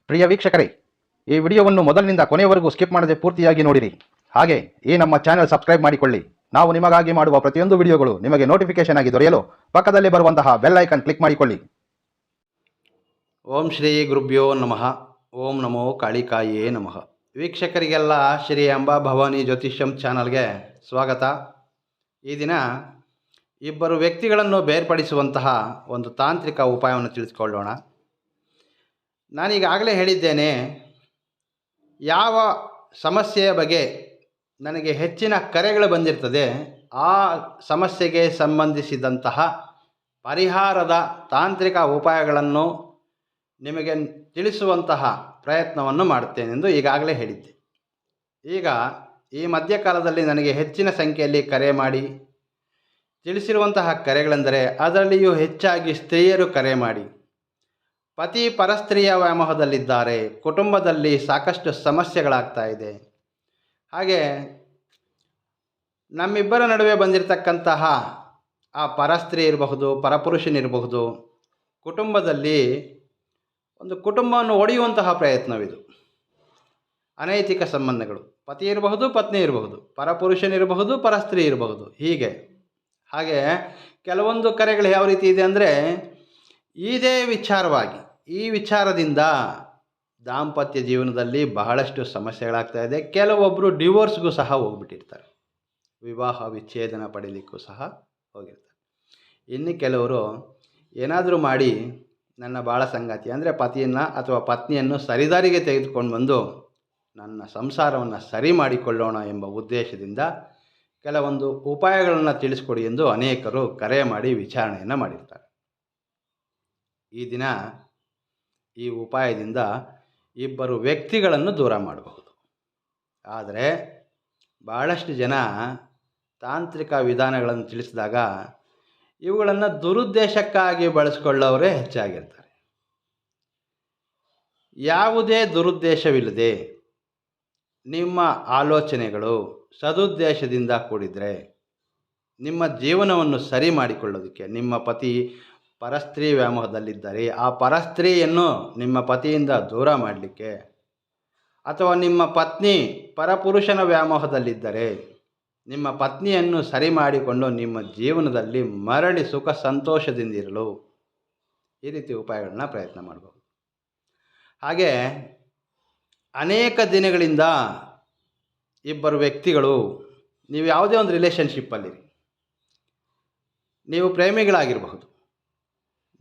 ಪ್ರಿಯ ವೀಕ್ಷಕರೇ, ಈ ವಿಡಿಯೋವನ್ನು ಮೊದಲಿನಿಂದ ಕೊನೆಯವರೆಗೂ ಸ್ಕಿಪ್ ಮಾಡದೆ ಪೂರ್ತಿಯಾಗಿ ನೋಡಿರಿ. ಹಾಗೆ ಈ ನಮ್ಮ ಚಾನೆಲ್ ಸಬ್ಸ್ಕ್ರೈಬ್ ಮಾಡಿಕೊಳ್ಳಿ. ನಾವು ನಿಮಗಾಗಿ ಮಾಡುವ ಪ್ರತಿಯೊಂದು ವಿಡಿಯೋಗಳು ನಿಮಗೆ ನೋಟಿಫಿಕೇಶನ್ ಆಗಿ ದೊರೆಯಲು ಪಕ್ಕದಲ್ಲಿ ಬರುವಂತಹ ಬೆಲ್ ಐಕಾನ್ ಕ್ಲಿಕ್ ಮಾಡಿಕೊಳ್ಳಿ. ಓಂ ಶ್ರೀ ಗುರುಭ್ಯೋ ನಮಃ. ಓಂ ನಮೋ ಕಾಳಿಕಾಯೇ ನಮಃ. ವೀಕ್ಷಕರಿಗೆಲ್ಲ ಶ್ರೀ ಅಂಬಾ ಭವಾನಿ ಜ್ಯೋತಿಷ್ಯಂ ಚಾನಲ್ಗೆ ಸ್ವಾಗತ. ಈ ದಿನ ಇಬ್ಬರು ವ್ಯಕ್ತಿಗಳನ್ನು ಬೇರ್ಪಡಿಸುವಂತಹ ಒಂದು ತಾಂತ್ರಿಕ ಉಪಾಯವನ್ನು ತಿಳಿದುಕೊಳ್ಳೋಣ. ನಾನೀಗಾಗಲೇ ಹೇಳಿದ್ದೇನೆ, ಯಾವ ಸಮಸ್ಯೆಯ ಬಗ್ಗೆ ನನಗೆ ಹೆಚ್ಚಿನ ಕರೆಗಳು ಬಂದಿರ್ತದೆ ಆ ಸಮಸ್ಯೆಗೆ ಸಂಬಂಧಿಸಿದಂತಹ ಪರಿಹಾರದ ತಾಂತ್ರಿಕ ಉಪಾಯಗಳನ್ನು ನಿಮಗೆ ತಿಳಿಸುವಂತಹ ಪ್ರಯತ್ನವನ್ನು ಮಾಡುತ್ತೇನೆಂದು ಈಗಾಗಲೇ ಹೇಳಿದ್ದೆ. ಈಗ ಈ ಮಧ್ಯಕಾಲದಲ್ಲಿ ನನಗೆ ಹೆಚ್ಚಿನ ಸಂಖ್ಯೆಯಲ್ಲಿ ಕರೆ ಮಾಡಿ ತಿಳಿಸಿರುವಂತಹ ಕರೆಗಳೆಂದರೆ, ಅದರಲ್ಲಿಯೂ ಹೆಚ್ಚಾಗಿ ಸ್ತ್ರೀಯರು ಕರೆ ಮಾಡಿ ಪತಿ ಪರಸ್ತ್ರೀಯ ವ್ಯಾಮೋಹದಲ್ಲಿದ್ದಾರೆ, ಕುಟುಂಬದಲ್ಲಿ ಸಾಕಷ್ಟು ಸಮಸ್ಯೆಗಳಾಗ್ತಾ ಇದೆ, ಹಾಗೆ ನಮ್ಮಿಬ್ಬರ ನಡುವೆ ಬಂದಿರತಕ್ಕಂತಹ ಆ ಪರಸ್ತ್ರೀ ಇರಬಹುದು, ಪರಪುರುಷನಿರಬಹುದು, ಕುಟುಂಬದಲ್ಲಿ ಒಂದು ಕುಟುಂಬವನ್ನು ಒಡೆಯುವಂತಹ ಪ್ರಯತ್ನವಿದು. ಅನೈತಿಕ ಸಂಬಂಧಗಳು, ಪತಿ ಇರಬಹುದು, ಪತ್ನಿ ಇರಬಹುದು, ಪರಪುರುಷನಿರಬಹುದು, ಪರಸ್ತ್ರೀ ಇರಬಹುದು, ಹಾಗೆ ಕೆಲವೊಂದು ಕರೆಗಳು ಯಾವ ರೀತಿ ಇದೆ ಅಂದರೆ, ಇದೇ ವಿಚಾರವಾಗಿ ಈ ವಿಚಾರದಿಂದ ದಾಂಪತ್ಯ ಜೀವನದಲ್ಲಿ ಬಹಳಷ್ಟು ಸಮಸ್ಯೆಗಳಾಗ್ತಾ ಇದೆ. ಕೆಲವೊಬ್ಬರು ಡಿವೋರ್ಸ್ಗೂ ಸಹ ಹೋಗ್ಬಿಟ್ಟಿರ್ತಾರೆ, ವಿವಾಹ ವಿಚ್ಛೇದನ ಪಡೀಲಿಕ್ಕೂ ಸಹ ಹೋಗಿರ್ತಾರೆ. ಇನ್ನು ಕೆಲವರು ಏನಾದರೂ ಮಾಡಿ ನನ್ನ ಬಾಳ ಸಂಗಾತಿ ಅಂದರೆ ಪತಿಯನ್ನು ಅಥವಾ ಪತ್ನಿಯನ್ನು ಸರಿದಾರಿಗೆ ತೆಗೆದುಕೊಂಡು ಬಂದು ನನ್ನ ಸಂಸಾರವನ್ನು ಸರಿ ಮಾಡಿಕೊಳ್ಳೋಣ ಎಂಬ ಉದ್ದೇಶದಿಂದ ಕೆಲವೊಂದು ಉಪಾಯಗಳನ್ನು ತಿಳಿಸ್ಕೊಡಿ ಎಂದು ಅನೇಕರು ಕರೆ ಮಾಡಿ ವಿಚಾರಣೆಯನ್ನು ಮಾಡಿರ್ತಾರೆ. ಈ ದಿನ ಈ ಉಪಾಯದಿಂದ ಇಬ್ಬರು ವ್ಯಕ್ತಿಗಳನ್ನು ದೂರ ಮಾಡಬಹುದು. ಆದರೆ ಭಾಳಷ್ಟು ಜನ ತಾಂತ್ರಿಕ ವಿಧಾನಗಳನ್ನು ತಿಳಿಸಿದಾಗ ಇವುಗಳನ್ನು ದುರುದ್ದೇಶಕ್ಕಾಗಿ ಬಳಸಿಕೊಳ್ಳೋರೇ ಹೆಚ್ಚಾಗಿರ್ತಾರೆ. ಯಾವುದೇ ದುರುದ್ದೇಶವಿಲ್ಲದೆ ನಿಮ್ಮ ಆಲೋಚನೆಗಳು ಸದುದ್ದೇಶದಿಂದ ಕೂಡಿದರೆ ನಿಮ್ಮ ಜೀವನವನ್ನು ಸರಿ ಮಾಡಿಕೊಳ್ಳೋದಕ್ಕೆ, ನಿಮ್ಮ ಪತಿ ಪರಸ್ತ್ರೀ ವ್ಯಾಮೋಹದಲ್ಲಿದ್ದರೆ ಆ ಪರಸ್ತ್ರೀಯನ್ನು ನಿಮ್ಮ ಪತಿಯಿಂದ ದೂರ ಮಾಡಲಿಕ್ಕೆ, ಅಥವಾ ನಿಮ್ಮ ಪತ್ನಿ ಪರಪುರುಷನ ವ್ಯಾಮೋಹದಲ್ಲಿದ್ದರೆ ನಿಮ್ಮ ಪತ್ನಿಯನ್ನು ಸರಿ ಮಾಡಿಕೊಂಡು ನಿಮ್ಮ ಜೀವನದಲ್ಲಿ ಮರಳಿ ಸುಖ ಸಂತೋಷದಿಂದಿರಲು ಈ ರೀತಿ ಉಪಾಯಗಳನ್ನ ಪ್ರಯತ್ನ ಮಾಡಬಹುದು. ಹಾಗೆ ಅನೇಕ ದಿನಗಳಿಂದ ಇಬ್ಬರು ವ್ಯಕ್ತಿಗಳು, ನೀವು ಯಾವುದೇ ಒಂದು ರಿಲೇಷನ್ಶಿಪ್ಪಲ್ಲಿರಿ, ನೀವು ಪ್ರೇಮಿಗಳಾಗಿರಬಹುದು,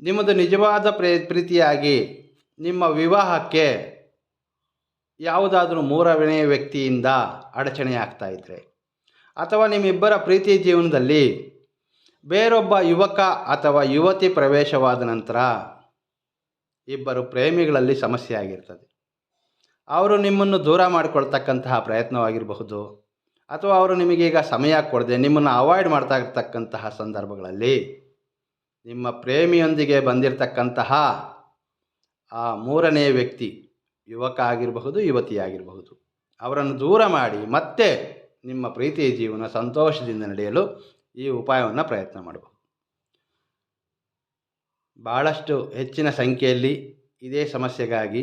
ನಿಮ್ಮದು ನಿಜವಾದ ಪ್ರೀತಿಯಾಗಿ ನಿಮ್ಮ ವಿವಾಹಕ್ಕೆ ಯಾವುದಾದ್ರೂ ಮೂರನೇ ವ್ಯಕ್ತಿಯಿಂದ ಅಡಚಣೆ ಆಗ್ತಾ ಇದ್ದರೆ, ಅಥವಾ ನಿಮ್ಮಿಬ್ಬರ ಪ್ರೀತಿ ಜೀವನದಲ್ಲಿ ಬೇರೊಬ್ಬ ಯುವಕ ಅಥವಾ ಯುವತಿ ಪ್ರವೇಶವಾದ ನಂತರ ಇಬ್ಬರು ಪ್ರೇಮಿಗಳಲ್ಲಿ ಸಮಸ್ಯೆ ಆಗಿರ್ತದೆ, ಅವರು ನಿಮ್ಮನ್ನು ದೂರ ಮಾಡಿಕೊಳ್ತಕ್ಕಂತಹ ಪ್ರಯತ್ನವಾಗಿರಬಹುದು, ಅಥವಾ ಅವರು ನಿಮಗೀಗ ಸಮಯ ಕೊಡದೆ ನಿಮ್ಮನ್ನು ಅವಾಯ್ಡ್ ಮಾಡ್ತಾ ಇರ್ತಕ್ಕಂತಹ ಸಂದರ್ಭಗಳಲ್ಲಿ ನಿಮ್ಮ ಪ್ರೇಮಿಯೊಂದಿಗೆ ಬಂದಿರತಕ್ಕಂತಹ ಆ ಮೂರನೇ ವ್ಯಕ್ತಿ, ಯುವಕ ಆಗಿರಬಹುದು, ಯುವತಿಯಾಗಿರಬಹುದು, ಅವರನ್ನು ದೂರ ಮಾಡಿ ಮತ್ತೆ ನಿಮ್ಮ ಪ್ರೀತಿ ಜೀವನ ಸಂತೋಷದಿಂದ ನಡೆಯಲು ಈ ಉಪಾಯವನ್ನು ಪ್ರಯತ್ನ ಮಾಡಬಹುದು. ಭಾಳಷ್ಟು ಹೆಚ್ಚಿನ ಸಂಖ್ಯೆಯಲ್ಲಿ ಇದೇ ಸಮಸ್ಯೆಗಾಗಿ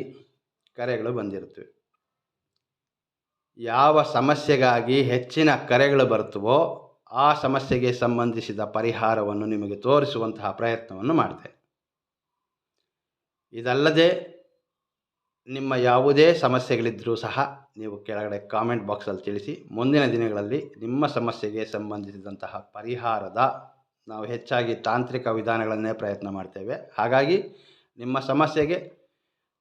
ಕರೆಗಳು ಬಂದಿರುತ್ತವೆ. ಯಾವ ಸಮಸ್ಯೆಗಾಗಿ ಹೆಚ್ಚಿನ ಕರೆಗಳು ಬರುತ್ತವೋ ಆ ಸಮಸ್ಯೆಗೆ ಸಂಬಂಧಿಸಿದ ಪರಿಹಾರವನ್ನು ನಿಮಗೆ ತೋರಿಸುವಂತಹ ಪ್ರಯತ್ನವನ್ನು ಮಾಡ್ತೇನೆ. ಇದಲ್ಲದೆ ನಿಮ್ಮ ಯಾವುದೇ ಸಮಸ್ಯೆಗಳಿದ್ದರೂ ಸಹ ನೀವು ಕೆಳಗಡೆ ಕಾಮೆಂಟ್ ಬಾಕ್ಸಲ್ಲಿ ತಿಳಿಸಿ. ಮುಂದಿನ ದಿನಗಳಲ್ಲಿ ನಿಮ್ಮ ಸಮಸ್ಯೆಗೆ ಸಂಬಂಧಿಸಿದಂತಹ ಪರಿಹಾರದ ನಾವು ಹೆಚ್ಚಾಗಿ ತಾಂತ್ರಿಕ ವಿಧಾನಗಳನ್ನೇ ಪ್ರಯತ್ನ ಮಾಡ್ತೇವೆ. ಹಾಗಾಗಿ ನಿಮ್ಮ ಸಮಸ್ಯೆಗೆ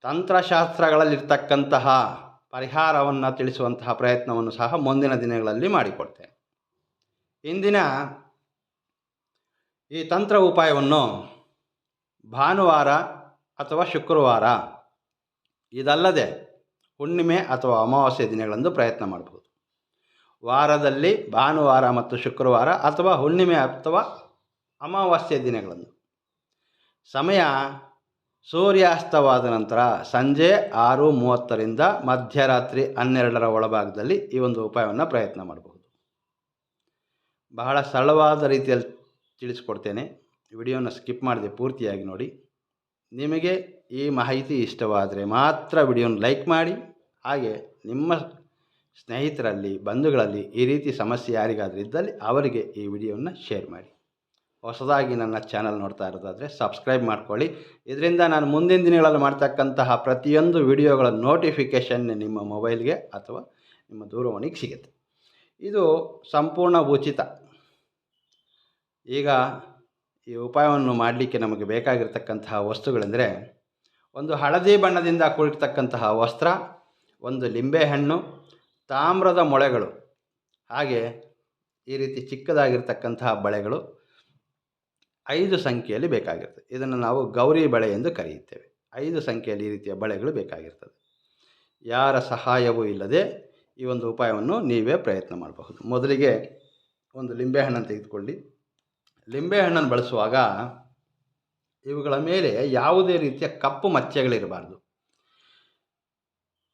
ತಂತ್ರಶಾಸ್ತ್ರಗಳಲ್ಲಿರ್ತಕ್ಕಂತಹ ಪರಿಹಾರವನ್ನು ತಿಳಿಸುವಂತಹ ಪ್ರಯತ್ನವನ್ನು ಸಹ ಮುಂದಿನ ದಿನಗಳಲ್ಲಿ ಮಾಡಿಕೊಡ್ತೇನೆ. ಇಂದಿನ ಈ ತಂತ್ರ ಉಪಾಯವನ್ನು ಭಾನುವಾರ ಅಥವಾ ಶುಕ್ರವಾರ, ಇದಲ್ಲದೆ ಹುಣ್ಣಿಮೆ ಅಥವಾ ಅಮಾವಾಸ್ಯೆ ದಿನಗಳಂದು ಪ್ರಯತ್ನ ಮಾಡಬಹುದು. ವಾರದಲ್ಲಿ ಭಾನುವಾರ ಮತ್ತು ಶುಕ್ರವಾರ ಅಥವಾ ಹುಣ್ಣಿಮೆ ಅಥವಾ ಅಮಾವಾಸ್ಯೆ ದಿನಗಳಂದು. ಸಮಯ ಸೂರ್ಯಾಸ್ತವಾದ ನಂತರ ಸಂಜೆ 6:30ರಿಂದ ಮಧ್ಯರಾತ್ರಿ 12ರ ಒಳಭಾಗದಲ್ಲಿ ಈ ಒಂದು ಉಪಾಯವನ್ನು ಪ್ರಯತ್ನ ಮಾಡಬಹುದು. ಬಹಳ ಸರಳವಾದ ರೀತಿಯಲ್ಲಿ ತಿಳಿಸ್ಕೊಡ್ತೇನೆ. ವಿಡಿಯೋನ ಸ್ಕಿಪ್ ಮಾಡದೆ ಪೂರ್ತಿಯಾಗಿ ನೋಡಿ. ನಿಮಗೆ ಈ ಮಾಹಿತಿ ಇಷ್ಟವಾದರೆ ಮಾತ್ರ ವಿಡಿಯೋನ ಲೈಕ್ ಮಾಡಿ. ಹಾಗೆ ನಿಮ್ಮ ಸ್ನೇಹಿತರಲ್ಲಿ, ಬಂಧುಗಳಲ್ಲಿ ಈ ರೀತಿ ಸಮಸ್ಯೆ ಯಾರಿಗಾದರೂ ಇದ್ದಲ್ಲಿ ಅವರಿಗೆ ಈ ವಿಡಿಯೋನ ಶೇರ್ ಮಾಡಿ. ಹೊಸದಾಗಿ ನನ್ನ ಚಾನಲ್ ನೋಡ್ತಾ ಇರೋದಾದರೆ ಸಬ್ಸ್ಕ್ರೈಬ್ ಮಾಡ್ಕೊಳ್ಳಿ. ಇದರಿಂದ ನಾನು ಮುಂದಿನ ದಿನಗಳಲ್ಲಿ ಮಾಡ್ತಕ್ಕಂತಹ ಪ್ರತಿಯೊಂದು ವಿಡಿಯೋಗಳ ನೋಟಿಫಿಕೇಷನ್ ನಿಮ್ಮ ಮೊಬೈಲ್ಗೆ ಅಥವಾ ನಿಮ್ಮ ದೂರವಾಣಿಗೆ ಸಿಗುತ್ತೆ. ಇದು ಸಂಪೂರ್ಣ ಉಚಿತ. ಈಗ ಈ ಉಪಾಯವನ್ನು ಮಾಡಲಿಕ್ಕೆ ನಮಗೆ ಬೇಕಾಗಿರ್ತಕ್ಕಂತಹ ವಸ್ತುಗಳೆಂದರೆ, ಒಂದು ಹಳದಿ ಬಣ್ಣದಿಂದ ಕೂಡಿರ್ತಕ್ಕಂತಹ ವಸ್ತ್ರ, ಒಂದು ಲಿಂಬೆಹಣ್ಣು, ತಾಮ್ರದ ಮೊಳೆಗಳು, ಹಾಗೆ ಈ ರೀತಿ ಚಿಕ್ಕದಾಗಿರ್ತಕ್ಕಂತಹ ಬಳೆಗಳು 5 ಸಂಖ್ಯೆಯಲ್ಲಿ ಬೇಕಾಗಿರ್ತದೆ. ಇದನ್ನು ನಾವು ಗೌರಿ ಬಳೆ ಎಂದು ಕರೆಯುತ್ತೇವೆ. 5 ಸಂಖ್ಯೆಯಲ್ಲಿ ಈ ರೀತಿಯ ಬಳೆಗಳು ಬೇಕಾಗಿರ್ತದೆ. ಯಾರ ಸಹಾಯವೂ ಇಲ್ಲದೆ ಈ ಒಂದು ಉಪಾಯವನ್ನು ನೀವೇ ಪ್ರಯತ್ನ ಮಾಡಬಹುದು. ಮೊದಲಿಗೆ ಒಂದು ಲಿಂಬೆಹಣ್ಣನ್ನು ತೆಗೆದುಕೊಳ್ಳಿ. ಲಿಂಬೆಹಣ್ಣನ್ನು ಬಳಸುವಾಗ ಇವುಗಳ ಮೇಲೆ ಯಾವುದೇ ರೀತಿಯ ಕಪ್ಪು ಮಚ್ಚೆಗಳಿರಬಾರ್ದು.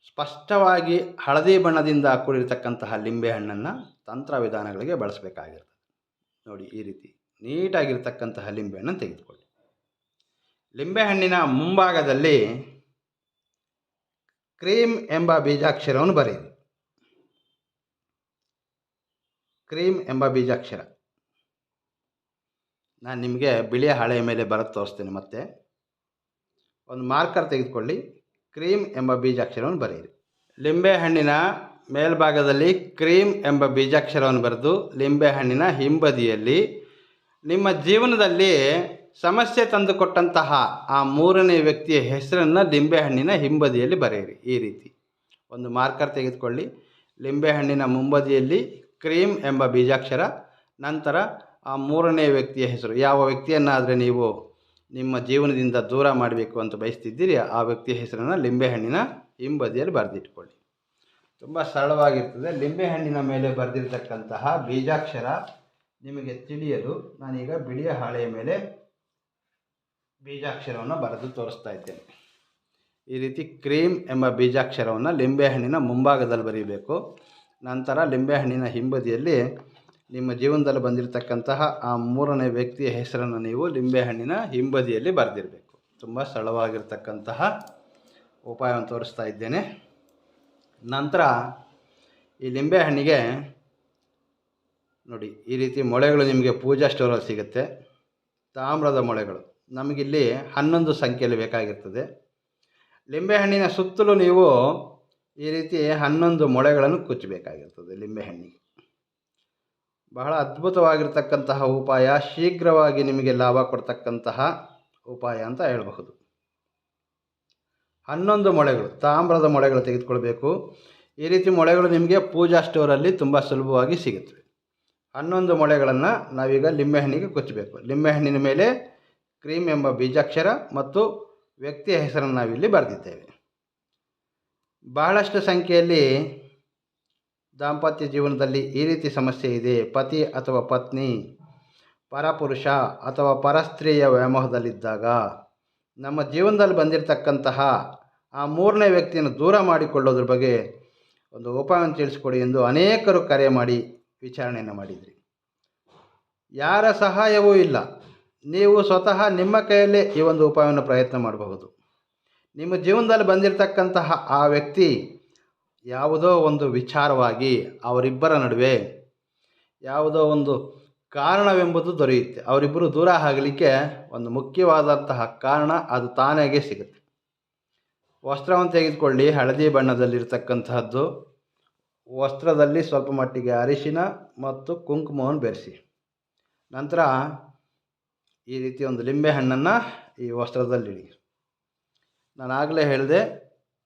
ಸ್ಪಷ್ಟವಾಗಿ ಹಳದಿ ಬಣ್ಣದಿಂದ ಕೂಡಿರ್ತಕ್ಕಂತಹ ಲಿಂಬೆಹಣ್ಣನ್ನು ತಂತ್ರ ವಿಧಾನಗಳಿಗೆ ಬಳಸಬೇಕಾಗಿರ್ತದೆ. ನೋಡಿ, ಈ ರೀತಿ ನೀಟಾಗಿರ್ತಕ್ಕಂತಹ ಲಿಂಬೆಹಣ್ಣನ್ನು ತೆಗೆದುಕೊಳ್ಳಿ. ಲಿಂಬೆಹಣ್ಣಿನ ಮುಂಭಾಗದಲ್ಲಿ ಕ್ರೀಮ್ ಎಂಬ ಬೀಜಾಕ್ಷರವನ್ನು ಬರೆಯಿರಿ. ಕ್ರೀಮ್ ಎಂಬ ಬೀಜಾಕ್ಷರ ನಾನು ನಿಮಗೆ ಬಿಳಿಯ ಹಾಳೆಯ ಮೇಲೆ ಬರೆದು ತೋರಿಸ್ತೇನೆ. ಮತ್ತೆ ಒಂದು ಮಾರ್ಕರ್ ತೆಗೆದುಕೊಳ್ಳಿ, ಕ್ರೀಮ್ ಎಂಬ ಬೀಜಾಕ್ಷರವನ್ನು ಬರೆಯಿರಿ. ಲಿಂಬೆಹಣ್ಣಿನ ಮೇಲ್ಭಾಗದಲ್ಲಿ ಕ್ರೀಮ್ ಎಂಬ ಬೀಜಾಕ್ಷರವನ್ನು ಬರೆದು ಲಿಂಬೆಹಣ್ಣಿನ ಹಿಂಬದಿಯಲ್ಲಿ ನಿಮ್ಮ ಜೀವನದಲ್ಲಿ ಸಮಸ್ಯೆ ತಂದುಕೊಟ್ಟಂತಹ ಆ 3ನೇ ವ್ಯಕ್ತಿಯ ಹೆಸರನ್ನು ಲಿಂಬೆಹಣ್ಣಿನ ಹಿಂಬದಿಯಲ್ಲಿ ಬರೆಯಿರಿ. ಈ ರೀತಿ ಒಂದು ಮಾರ್ಕರ್ ತೆಗೆದುಕೊಳ್ಳಿ, ಲಿಂಬೆಹಣ್ಣಿನ ಮುಂಬದಿಯಲ್ಲಿ ಕ್ರೀಮ್ ಎಂಬ ಬೀಜಾಕ್ಷರ, ನಂತರ ಆ 3ನೇ ವ್ಯಕ್ತಿಯ ಹೆಸರು. ಯಾವ ವ್ಯಕ್ತಿಯನ್ನಾದರೆ ನೀವು ನಿಮ್ಮ ಜೀವನದಿಂದ ದೂರ ಮಾಡಬೇಕು ಅಂತ ಬಯಸ್ತಿದ್ದೀರಿ, ಆ ವ್ಯಕ್ತಿಯ ಹೆಸರನ್ನು ಲಿಂಬೆಹಣ್ಣಿನ ಹಿಂಬದಿಯಲ್ಲಿ ಬರೆದಿಟ್ಕೊಳ್ಳಿ. ತುಂಬ ಸರಳವಾಗಿರ್ತದೆ. ಲಿಂಬೆಹಣ್ಣಿನ ಮೇಲೆ ಬರೆದಿರ್ತಕ್ಕಂತಹ ಬೀಜಾಕ್ಷರ ನಿಮಗೆ ತಿಳಿಯಲು ನಾನೀಗ ಬಿಳಿಯ ಹಾಳೆಯ ಮೇಲೆ ಬೀಜಾಕ್ಷರವನ್ನು ಬರೆದು ತೋರಿಸ್ತಾ ಇದ್ದೇನೆ. ಈ ರೀತಿ ಕ್ರೀಮ್ ಎಂಬ ಬೀಜಾಕ್ಷರವನ್ನು ಲಿಂಬೆಹಣ್ಣಿನ ಮುಂಭಾಗದಲ್ಲಿ ಬರೀಬೇಕು. ನಂತರ ಲಿಂಬೆಹಣ್ಣಿನ ಹಿಂಬದಿಯಲ್ಲಿ ನಿಮ್ಮ ಜೀವನದಲ್ಲಿ ಬಂದಿರತಕ್ಕಂತಹ ಆ 3ನೇ ವ್ಯಕ್ತಿಯ ಹೆಸರನ್ನು ನೀವು ಲಿಂಬೆಹಣ್ಣಿನ ಹಿಂಬದಿಯಲ್ಲಿ ಬರೆದಿರಬೇಕು. ತುಂಬ ಸರಳವಾಗಿರ್ತಕ್ಕಂತಹ ಉಪಾಯವನ್ನು ತೋರಿಸ್ತಾ ಇದ್ದೇನೆ. ನಂತರ ಈ ಲಿಂಬೆಹಣ್ಣಿಗೆ ನೋಡಿ, ಈ ರೀತಿ ಮೊಳೆಗಳು ನಿಮಗೆ ಪೂಜಾ ಸ್ಟೋರಲ್ಲಿ ಸಿಗುತ್ತೆ. ತಾಮ್ರದ ಮೊಳೆಗಳು ನಮಗಿಲ್ಲಿ 11 ಸಂಖ್ಯೆಯಲ್ಲಿ ಬೇಕಾಗಿರ್ತದೆ. ಲಿಂಬೆಹಣ್ಣಿನ ಸುತ್ತಲೂ ನೀವು ಈ ರೀತಿ 11 ಮೊಳೆಗಳನ್ನು ಕುಚ್ಚಬೇಕಾಗಿರ್ತದೆ. ಲಿಂಬೆಹಣ್ಣಿಗೆ ಬಹಳ ಅದ್ಭುತವಾಗಿರ್ತಕ್ಕಂತಹ ಉಪಾಯ, ಶೀಘ್ರವಾಗಿ ನಿಮಗೆ ಲಾಭ ಕೊಡ್ತಕ್ಕಂತಹ ಉಪಾಯ ಅಂತ ಹೇಳಬಹುದು. 11 ಮೊಳೆಗಳು, ತಾಮ್ರದ ಮೊಳೆಗಳು ತೆಗೆದುಕೊಳ್ಬೇಕು. ಈ ರೀತಿ ಮೊಳೆಗಳು ನಿಮಗೆ ಪೂಜಾ ಸ್ಟೋರಲ್ಲಿ ತುಂಬ ಸುಲಭವಾಗಿ ಸಿಗುತ್ತವೆ. 11 ಮೊಳೆಗಳನ್ನು ನಾವೀಗ ಲಿಂಬೆಹಣ್ಣಿಗೆ ಕುಚ್ಚಬೇಕು. ಲಿಂಬೆಹಣ್ಣಿನ ಮೇಲೆ ಕ್ರೀಮ್ ಎಂಬ ಬೀಜಾಕ್ಷರ ಮತ್ತು ವ್ಯಕ್ತಿಯ ಹೆಸರನ್ನು ನಾವಿಲ್ಲಿ ಬರೆದಿದ್ದೇವೆ. ಬಹಳಷ್ಟು ಸಂಖ್ಯೆಯಲ್ಲಿ ದಾಂಪತ್ಯ ಜೀವನದಲ್ಲಿ ಈ ರೀತಿ ಸಮಸ್ಯೆ ಇದೆ. ಪತಿ ಅಥವಾ ಪತ್ನಿ ಪರಪುರುಷ ಅಥವಾ ಪರಸ್ತ್ರೀಯ ವ್ಯಾಮೋಹದಲ್ಲಿದ್ದಾಗ ನಮ್ಮ ಜೀವನದಲ್ಲಿ ಬಂದಿರತಕ್ಕಂತಹ ಆ 3ನೇ ವ್ಯಕ್ತಿಯನ್ನು ದೂರ ಮಾಡಿಕೊಳ್ಳೋದ್ರ ಬಗ್ಗೆ ಒಂದು ಉಪಾಯವನ್ನು ತಿಳಿಸ್ಕೊಡಿ ಎಂದು ಅನೇಕರು ಕರೆ ಮಾಡಿ ವಿಚಾರಣೆಯನ್ನು ಮಾಡಿದ್ರಿ. ಯಾರ ಸಹಾಯವೂ ಇಲ್ಲ. ನೀವು ಸ್ವತಃ ನಿಮ್ಮ ಕೈಯಲ್ಲೇ ಈ ಒಂದು ಉಪಾಯವನ್ನು ಪ್ರಯತ್ನ ಮಾಡಬಹುದು. ನಿಮ್ಮ ಜೀವನದಲ್ಲಿ ಬಂದಿರತಕ್ಕಂತಹ ಆ ವ್ಯಕ್ತಿ ಯಾವುದೋ ಒಂದು ವಿಚಾರವಾಗಿ ಅವರಿಬ್ಬರ ನಡುವೆ ಯಾವುದೋ ಒಂದು ಕಾರಣವೆಂಬುದು ದೊರೆಯುತ್ತೆ. ಅವರಿಬ್ಬರು ದೂರ ಆಗಲಿಕ್ಕೆ ಒಂದು ಮುಖ್ಯವಾದಂತಹ ಕಾರಣ ಅದು ತಾನಾಗೇ ಸಿಗುತ್ತೆ. ವಸ್ತ್ರವನ್ನು ತೆಗೆದುಕೊಳ್ಳಿ, ಹಳದಿ ಬಣ್ಣದಲ್ಲಿರ್ತಕ್ಕಂತಹದ್ದು. ವಸ್ತ್ರದಲ್ಲಿ ಸ್ವಲ್ಪ ಮಟ್ಟಿಗೆ ಅರಿಶಿನ ಮತ್ತು ಕುಂಕುಮವನ್ನು ಬೆರೆಸಿ, ನಂತರ ಈ ರೀತಿ ಒಂದು ಲಿಂಬೆಹಣ್ಣನ್ನು ಈ ವಸ್ತ್ರದಲ್ಲಿಡಿ. ನಾನು ಆಗಲೇ ಹೇಳಿದೆ,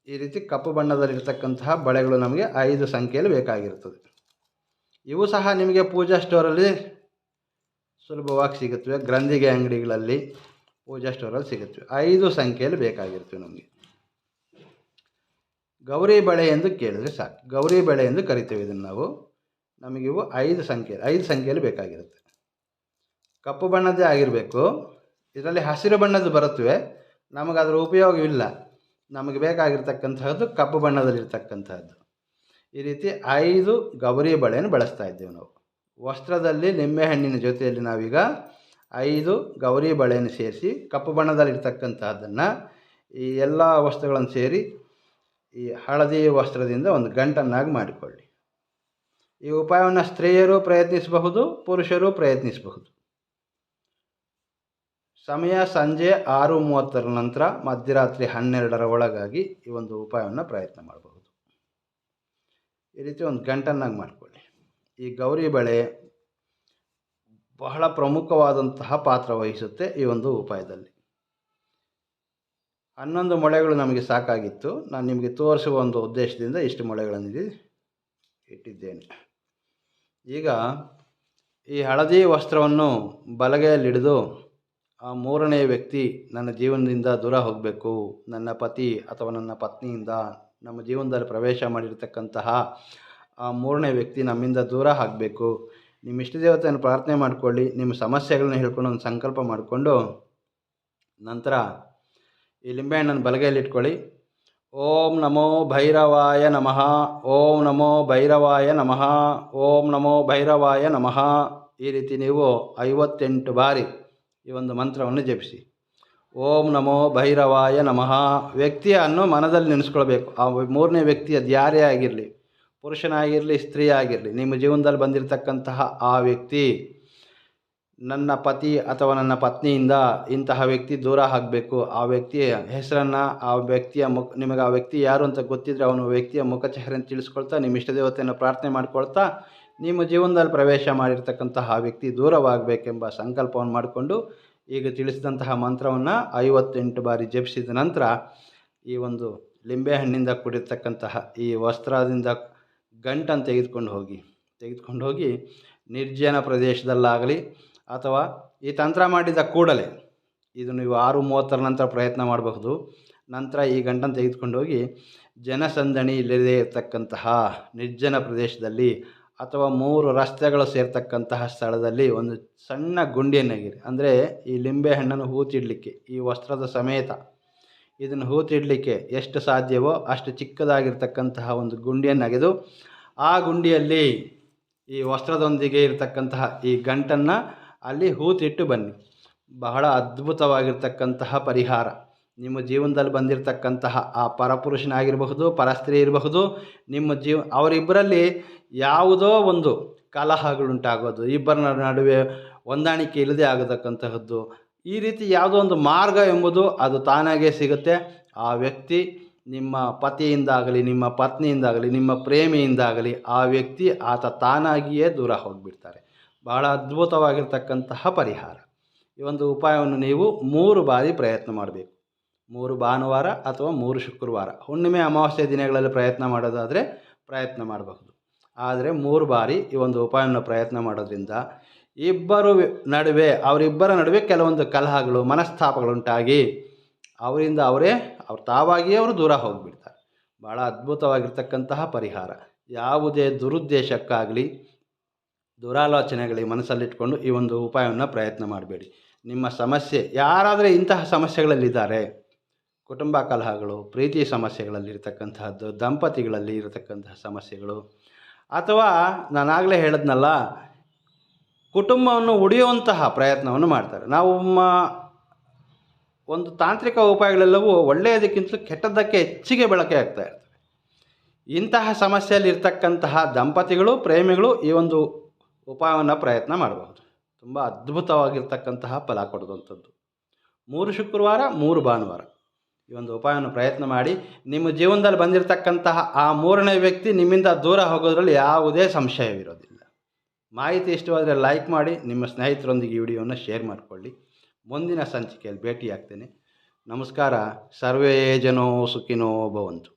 ಈ ರೀತಿ ಕಪ್ಪು ಬಣ್ಣದಲ್ಲಿರ್ತಕ್ಕಂತಹ ಬಳೆಗಳು ನಮಗೆ 5 ಸಂಖ್ಯೆಯಲ್ಲಿ ಬೇಕಾಗಿರ್ತದೆ. ಇವು ಸಹ ನಿಮಗೆ ಪೂಜಾ ಸ್ಟೋರಲ್ಲಿ ಸುಲಭವಾಗಿ ಸಿಗುತ್ತವೆ. ಗ್ರಂಥಿಗೆ ಅಂಗಡಿಗಳಲ್ಲಿ, ಪೂಜಾ ಸ್ಟೋರಲ್ಲಿ ಸಿಗುತ್ತವೆ. 5 ಸಂಖ್ಯೆಯಲ್ಲಿ ಬೇಕಾಗಿರ್ತವೆ ನಮಗೆ. ಗೌರಿ ಬಳೆ ಎಂದು ಕೇಳಿದರೆ ಸಾಕು. ಗೌರಿ ಬಳೆ ಎಂದು ಕರಿತೇವೆ ಇದನ್ನು ನಾವು. ನಮಗಿವು 5 ಸಂಖ್ಯೆಯಲ್ಲಿ ಬೇಕಾಗಿರುತ್ತೆ. ಕಪ್ಪು ಬಣ್ಣದ್ದೇ ಆಗಿರಬೇಕು. ಇದರಲ್ಲಿ ಹಸಿರು ಬಣ್ಣದ್ದು ಬರುತ್ತವೆ, ನಮಗದರ ಉಪಯೋಗವಿಲ್ಲ. ನಮಗೆ ಬೇಕಾಗಿರ್ತಕ್ಕಂಥದ್ದು ಕಪ್ಪು ಬಣ್ಣದಲ್ಲಿರ್ತಕ್ಕಂಥದ್ದು. ಈ ರೀತಿ 5 ಗೌರಿ ಬಳೆಯನ್ನು ಬಳಸ್ತಾ ಇದ್ದೇವೆ ನಾವು. ವಸ್ತ್ರದಲ್ಲಿ ನಿಂಬೆಹಣ್ಣಿನ ಜೊತೆಯಲ್ಲಿ ನಾವೀಗ 5 ಗೌರಿ ಬಳೆಯನ್ನು ಸೇರಿಸಿ ಕಪ್ಪು ಬಣ್ಣದಲ್ಲಿರ್ತಕ್ಕಂಥದ್ದನ್ನು ಈ ಎಲ್ಲ ವಸ್ತುಗಳನ್ನು ಸೇರಿ ಈ ಹಳದಿ ವಸ್ತ್ರದಿಂದ ಒಂದು ಗಂಟನ್ನಾಗಿ ಮಾಡಿಕೊಳ್ಳಿ. ಈ ಉಪಾಯವನ್ನು ಸ್ತ್ರೀಯರು ಪ್ರಯತ್ನಿಸಬಹುದು, ಪುರುಷರು ಪ್ರಯತ್ನಿಸಬಹುದು. ಸಮಯ ಸಂಜೆ 6:30 ನಂತರ ಮಧ್ಯರಾತ್ರಿ 12 ಒಳಗಾಗಿ ಈ ಒಂದು ಉಪಾಯವನ್ನು ಪ್ರಯತ್ನ ಮಾಡಬಹುದು. ಈ ರೀತಿ ಒಂದು ಗಂಟನ್ನಾಗಿ ಮಾಡಿಕೊಳ್ಳಿ. ಈ ಗೌರಿ ಬಳೆ ಬಹಳ ಪ್ರಮುಖವಾದಂತಹ ಪಾತ್ರ ವಹಿಸುತ್ತೆ ಈ ಒಂದು ಉಪಾಯದಲ್ಲಿ. 11 ಮೊಳೆಗಳು ನಮಗೆ ಸಾಕಾಗಿತ್ತು. ನಾನು ನಿಮಗೆ ತೋರಿಸುವ ಒಂದು ಉದ್ದೇಶದಿಂದ ಇಷ್ಟು ಮೊಳೆಗಳನ್ನು ಇಟ್ಟಿದ್ದೇನೆ. ಈಗ ಈ ಹಳದಿ ವಸ್ತ್ರವನ್ನು ಬಲಗೈಯಲ್ಲಿಡಿದು ಆ ಮೂರನೇ ವ್ಯಕ್ತಿ ನನ್ನ ಜೀವನದಿಂದ ದೂರ ಹೋಗಬೇಕು, ನನ್ನ ಪತಿ ಅಥವಾ ನನ್ನ ಪತ್ನಿಯಿಂದ ನಮ್ಮ ಜೀವನದಲ್ಲಿ ಪ್ರವೇಶ ಮಾಡಿರ್ತಕ್ಕಂತಹ ಆ ಮೂರನೇ ವ್ಯಕ್ತಿ ನಮ್ಮಿಂದ ದೂರ ಆಗಬೇಕು. ನಿಮ್ಮ ಇಷ್ಟ ದೇವತೆಯನ್ನು ಪ್ರಾರ್ಥನೆ ಮಾಡಿಕೊಳ್ಳಿ. ನಿಮ್ಮ ಸಮಸ್ಯೆಗಳನ್ನ ಹೇಳ್ಕೊಂಡು ಒಂದು ಸಂಕಲ್ಪ ಮಾಡಿಕೊಂಡು ನಂತರ ಈ ಲಿಂಬೆಹಣ್ಣನ್ನು ಬಲಗೈಯಲ್ಲಿ ಇಟ್ಕೊಳ್ಳಿ. ಓಂ ನಮೋ ಭೈರವಾಯ ನಮಃ, ಓಂ ನಮೋ ಭೈರವಾಯ ನಮಃ, ಓಂ ನಮೋ ಭೈರವಾಯ ನಮಃ. ಈ ರೀತಿ ನೀವು 58 ಬಾರಿ ಈ ಒಂದು ಮಂತ್ರವನ್ನು ಜಪಿಸಿ. ಓಂ ನಮೋ ಭೈರವಾಯ ನಮಃ. ವ್ಯಕ್ತಿಯನ್ನು ಮನದಲ್ಲಿ ನೆನೆಸ್ಕೊಳ್ಬೇಕು. ಆ ಮೂರನೇ ವ್ಯಕ್ತಿ ಅದು ಯಾರೇ ಆಗಿರಲಿ, ಪುರುಷನಾಗಿರಲಿ, ಸ್ತ್ರೀ ಆಗಿರಲಿ, ನಿಮ್ಮ ಜೀವನದಲ್ಲಿ ಬಂದಿರತಕ್ಕಂತಹ ಆ ವ್ಯಕ್ತಿ ನನ್ನ ಪತಿ ಅಥವಾ ನನ್ನ ಪತ್ನಿಯಿಂದ ಇಂತಹ ವ್ಯಕ್ತಿ ದೂರ ಆಗಬೇಕು. ಆ ವ್ಯಕ್ತಿಯ ಹೆಸರನ್ನು, ಆ ವ್ಯಕ್ತಿಯ ನಿಮಗೆ ಆ ವ್ಯಕ್ತಿ ಯಾರು ಅಂತ ಗೊತ್ತಿದ್ದರೆ ಅವನ ವ್ಯಕ್ತಿಯ ಮುಖಚಹರೆಯನ್ನು ತಿಳಿಸ್ಕೊಳ್ತಾ ನಿಮ್ಮ ಇಷ್ಟ ದೇವತೆಯನ್ನು ಪ್ರಾರ್ಥನೆ ಮಾಡ್ಕೊಳ್ತಾ ನಿಮ್ಮ ಜೀವನದಲ್ಲಿ ಪ್ರವೇಶ ಮಾಡಿರ್ತಕ್ಕಂತಹ ಆ ವ್ಯಕ್ತಿ ದೂರವಾಗಬೇಕೆಂಬ ಸಂಕಲ್ಪವನ್ನು ಮಾಡಿಕೊಂಡು ಈಗ ತಿಳಿಸಿದಂತಹ ಮಂತ್ರವನ್ನು 58 ಬಾರಿ ಜಪಿಸಿದ ನಂತರ ಈ ಒಂದು ಲಿಂಬೆಹಣ್ಣಿಂದ ಕೂಡಿರ್ತಕ್ಕಂತಹ ಈ ವಸ್ತ್ರದಿಂದ ಗಂಟನ್ನು ತೆಗೆದುಕೊಂಡು ಹೋಗಿ ನಿರ್ಜನ ಪ್ರದೇಶದಲ್ಲಾಗಲಿ ಅಥವಾ ಈ ತಂತ್ರ ಮಾಡಿದ ಕೂಡಲೇ ಇದು ನೀವು 6:30 ನಂತರ ಪ್ರಯತ್ನ ಮಾಡಬಹುದು. ನಂತರ ಈ ಗಂಟನ್ನು ತೆಗೆದುಕೊಂಡು ಹೋಗಿ ಜನಸಂದಣಿ ಇಲ್ಲದೇ ಇರತಕ್ಕಂತಹ ನಿರ್ಜನ ಪ್ರದೇಶದಲ್ಲಿ ಅಥವಾ 3 ರಸ್ತೆಗಳು ಸೇರ್ತಕ್ಕಂತಹ ಸ್ಥಳದಲ್ಲಿ ಒಂದು ಸಣ್ಣ ಗುಂಡಿಯನ್ನಾಗಿರಿ. ಅಂದರೆ ಈ ಲಿಂಬೆಹಣ್ಣನ್ನು ಹೂತಿಡಲಿಕ್ಕೆ ಈ ವಸ್ತ್ರದ ಸಮೇತ ಇದನ್ನು ಹೂತಿಡಲಿಕ್ಕೆ ಎಷ್ಟು ಸಾಧ್ಯವೋ ಅಷ್ಟು ಚಿಕ್ಕದಾಗಿರ್ತಕ್ಕಂತಹ ಒಂದು ಗುಂಡಿಯನ್ನಾಗಿದ್ದು ಆ ಗುಂಡಿಯಲ್ಲಿ ಈ ವಸ್ತ್ರದೊಂದಿಗೆ ಇರತಕ್ಕಂತಹ ಈ ಗಂಟನ್ನು ಅಲ್ಲಿ ಹೂತಿಟ್ಟು ಬನ್ನಿ. ಬಹಳ ಅದ್ಭುತವಾಗಿರ್ತಕ್ಕಂತಹ ಪರಿಹಾರ. ನಿಮ್ಮ ಜೀವನದಲ್ಲಿ ಬಂದಿರತಕ್ಕಂತಹ ಆ ಪರಪುರುಷನಾಗಿರಬಹುದು, ಪರಸ್ತ್ರೀ ಇರಬಹುದು, ನಿಮ್ಮ ಅವರಿಬ್ಬರಲ್ಲಿ ಯಾವುದೋ ಒಂದು ಕಲಹಗಳುಂಟಾಗೋದು, ಇಬ್ಬರ ನಡುವೆ ಹೊಂದಾಣಿಕೆ ಇಲ್ಲದೆ ಆಗತಕ್ಕಂತಹದ್ದು, ಈ ರೀತಿ ಯಾವುದೋ ಒಂದು ಮಾರ್ಗ ಎಂಬುದು ಅದು ತಾನಾಗೇ ಸಿಗುತ್ತೆ. ಆ ವ್ಯಕ್ತಿ ನಿಮ್ಮ ಪತಿಯಿಂದಾಗಲಿ, ನಿಮ್ಮ ಪತ್ನಿಯಿಂದಾಗಲಿ, ನಿಮ್ಮ ಪ್ರೇಮಿಯಿಂದಾಗಲಿ ಆ ವ್ಯಕ್ತಿ ತಾನಾಗಿಯೇ ದೂರ ಹೋಗಿಬಿಡ್ತಾರೆ. ಬಹಳ ಅದ್ಭುತವಾಗಿರ್ತಕ್ಕಂತಹ ಪರಿಹಾರ. ಈ ಒಂದು ಉಪಾಯವನ್ನು ನೀವು 3 ಬಾರಿ ಪ್ರಯತ್ನ ಮಾಡಬೇಕು. 3 ಭಾನುವಾರ ಅಥವಾ 3 ಶುಕ್ರವಾರ, ಹುಣ್ಣಿಮೆ ಅಮಾವಾಸ್ಯೆ ದಿನಗಳಲ್ಲಿ ಪ್ರಯತ್ನ ಮಾಡೋದಾದರೆ ಪ್ರಯತ್ನ ಮಾಡಬಹುದು. ಆದರೆ 3 ಬಾರಿ ಈ ಒಂದು ಉಪಾಯವನ್ನು ಪ್ರಯತ್ನ ಮಾಡೋದ್ರಿಂದ ಅವರಿಬ್ಬರ ನಡುವೆ ಕೆಲವೊಂದು ಕಲಹಗಳು, ಮನಸ್ತಾಪಗಳುಂಟಾಗಿ ತಾವಾಗಿಯೇ ಅವರು ದೂರ ಹೋಗಿಬಿಡ್ತಾರೆ. ಭಾಳ ಅದ್ಭುತವಾಗಿರ್ತಕ್ಕಂತಹ ಪರಿಹಾರ. ಯಾವುದೇ ದುರುದ್ದೇಶಕ್ಕಾಗಲಿ, ದುರಾಲೋಚನೆಗಳಿಗೆ ಮನಸ್ಸಲ್ಲಿಟ್ಕೊಂಡು ಈ ಒಂದು ಉಪಾಯವನ್ನು ಪ್ರಯತ್ನ ಮಾಡಬೇಡಿ. ನಿಮ್ಮ ಸಮಸ್ಯೆ ಯಾರಾದರೆ ಇಂತಹ ಸಮಸ್ಯೆಗಳಲ್ಲಿದ್ದಾರೆ, ಕುಟುಂಬ ಕಲಹಗಳು, ಪ್ರೀತಿ ಸಮಸ್ಯೆಗಳಲ್ಲಿರ್ತಕ್ಕಂತಹದ್ದು, ದಂಪತಿಗಳಲ್ಲಿ ಇರತಕ್ಕಂತಹ ಸಮಸ್ಯೆಗಳು, ಅಥವಾ ನಾನಾಗಲೇ ಹೇಳಿದ್ನಲ್ಲ ಕುಟುಂಬವನ್ನು ಉಳಿಯುವಂತಹ ಪ್ರಯತ್ನವನ್ನು ಮಾಡ್ತಾರೆ. ನಾವು ಒಂದು ತಾಂತ್ರಿಕ ಉಪಾಯಗಳೆಲ್ಲವೂ ಒಳ್ಳೆಯದಕ್ಕಿಂತಲೂ ಕೆಟ್ಟದ್ದಕ್ಕೆ ಹೆಚ್ಚಿಗೆ ಬಳಕೆ ಆಗ್ತಾ ಇರ್ತವೆ. ಇಂತಹ ಸಮಸ್ಯೆಯಲ್ಲಿರ್ತಕ್ಕಂತಹ ದಂಪತಿಗಳು, ಪ್ರೇಮಿಗಳು ಈ ಒಂದು ಉಪಾಯವನ್ನು ಪ್ರಯತ್ನ ಮಾಡಬಹುದು. ತುಂಬ ಅದ್ಭುತವಾಗಿರ್ತಕ್ಕಂತಹ ಫಲ ಕೊಡುವಂಥದ್ದು. 3 ಶುಕ್ರವಾರ, 3 ಭಾನುವಾರ ಈ ಒಂದು ಉಪಾಯವನ್ನು ಪ್ರಯತ್ನ ಮಾಡಿ. ನಿಮ್ಮ ಜೀವನದಲ್ಲಿ ಬಂದಿರತಕ್ಕಂತಹ ಆ ಮೂರನೇ ವ್ಯಕ್ತಿ ನಿಮ್ಮಿಂದ ದೂರ ಹೋಗೋದ್ರಲ್ಲಿ ಯಾವುದೇ ಸಂಶಯವಿರೋದಿಲ್ಲ. ಮಾಹಿತಿ ಇಷ್ಟವಾದರೆ ಲೈಕ್ ಮಾಡಿ, ನಿಮ್ಮ ಸ್ನೇಹಿತರೊಂದಿಗೆ ಈ ವಿಡಿಯೋವನ್ನು ಶೇರ್ ಮಾಡಿಕೊಳ್ಳಿ. ಮುಂದಿನ ಸಂಚಿಕೆಯಲ್ಲಿ ಭೇಟಿಯಾಗ್ತೇನೆ. ನಮಸ್ಕಾರ. ಸರ್ವೇ ಜನೋ ಸುಖಿನೋ ಭವಂತು.